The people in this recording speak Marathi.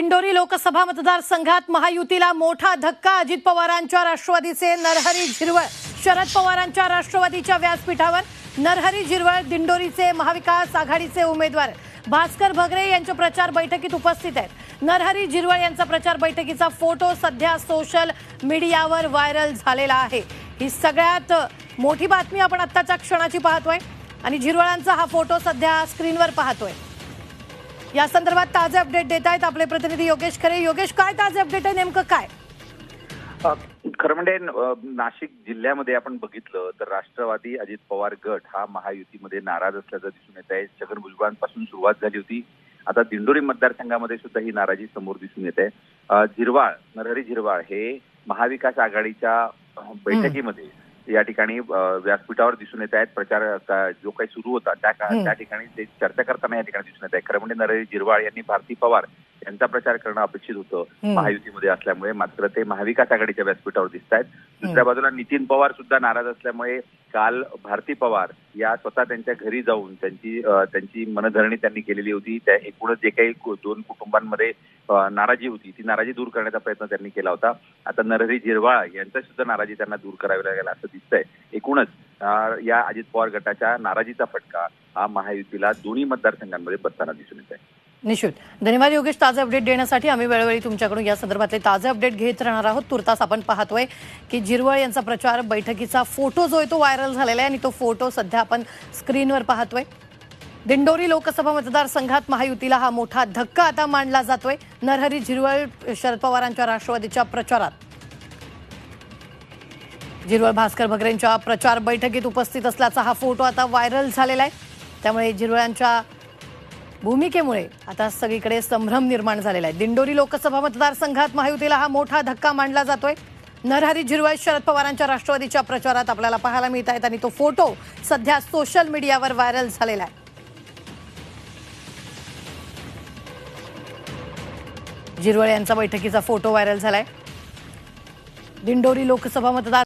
दिंडोरी लोकसभा मतदारसंघात महायुतीला मोठा धक्का। अजित पवारांच्या राष्ट्रवादीचे नरहरी झिरवळ शरद पवारांच्या राष्ट्रवादीच्या व्यासपीठावर। नरहरी झिरवळ दिंडोरीचे महाविकास आघाडीचे उमेदवार भास्कर भगरे यांच्या प्रचार बैठकीत उपस्थित आहेत। नरहरी झिरवळ यांचा प्रचार बैठकीचा फोटो सध्या सोशल मीडियावर व्हायरल झालेला आहे। ही सगळ्यात मोठी बातमी आपण आत्ताच्या क्षणाची पाहतोय आणि झिरवळांचा हा फोटो सध्या स्क्रीनवर पाहतोय। या संदर्भात ताजे अपडेट देत आहेत आपले प्रतिनिधी योगेश खरे। योगेश, काय ताजे अपडेट आहे, नेमकं काय? खरं म्हणजे नाशिक जिल्ह्यामध्ये आपण बघितलं तर राष्ट्रवादी अजित पवार गट हा महायुतीमध्ये नाराज असल्याचं दिसून येत आहे। छगन भुजबळांपासून सुरुवात झाली होती, आता दिंडोरी मतदारसंघामध्ये सुद्धा ही नाराजी समोर दिसून येत आहे। नरहरी झिरवाळ हे महाविकास आघाडीच्या बैठकीमध्ये या ठिकाणी व्यासपीठावर दिसून येत आहेत। प्रचार जो काही सुरू होता त्या ठिकाणी ते चर्चा करताना या ठिकाणी दिसून येत आहे। खरं म्हणजे नरहरी झिरवाळ यांनी भारती पवार यांचा प्रचार करणं अपेक्षित होतं महायुतीमध्ये असल्यामुळे, मात्र ते महाविकास आघाडीच्या व्यासपीठावर दिसत आहेत। दुसऱ्या बाजूला नितीन पवार सुद्धा नाराज असल्यामुळे काल भारती पवार या स्वतः त्यांच्या घरी जाऊन त्यांची मनधरणी त्यांनी केलेली होती। त्या एकूणच जे काही दोन कुटुंबांमध्ये नाराजी होती ती नाराजी दूर करण्याचा प्रयत्न त्यांनी केला होता। आता नरहरी झिरवाळ यांचा सुद्धा नाराजी त्यांना दूर करावी लागेल असं दिसतंय। एकूणच या अजित पवार गटाच्या नाराजीचा फटका हा महायुतीला दोन्ही मतदारसंघांमध्ये बसताना दिसून येत आहे। निश्चित, धन्यवाद योगेश ताजे अपडेट देण्यासाठी। आम्ही वेळोवेळी तुमच्याकडून या संदर्भातले ताजे अपडेट घेत राहणार आहोत। तुर्तास आपण पाहतोय की झिरवळ यांचा प्रचार बैठकीचा फोटो जो आहे तो व्हायरल झालेला आहे आणि तो फोटो सध्या आपण स्क्रीनवर पाहतोय। दिंडोरी लोकसभा मतदारसंघात महायुतीला हा मोठा धक्का आता मानला जातोय। नरहरी झिरवळ शरद पवारांच्या राष्ट्रवादीच्या प्रचारात, झिरवळ भास्कर भगरेंच्या प्रचार बैठकीत उपस्थित असल्याचा हा फोटो आता व्हायरल झालेला आहे। त्यामुळे झिरवळांच्या भूमिकेमुळे आता सगळीकडे संभ्रम निर्माण झालेला आहे। दिंडोरी लोकसभा मतदारसंघात महायुतीला हा मोठा धक्का मानला जातोय। नरहरी झिरवळ शरद पवारांच्या राष्ट्रवादीच्या प्रचारात आपल्याला पाहायला मिळत आहेत आणि तो फोटो सध्या सोशल मीडियावर व्हायरल झालेला आहे। झिरवळ यांचा बैठकीचा फोटो व्हायरल झालाय। दिंडोरी लोकसभा मतदार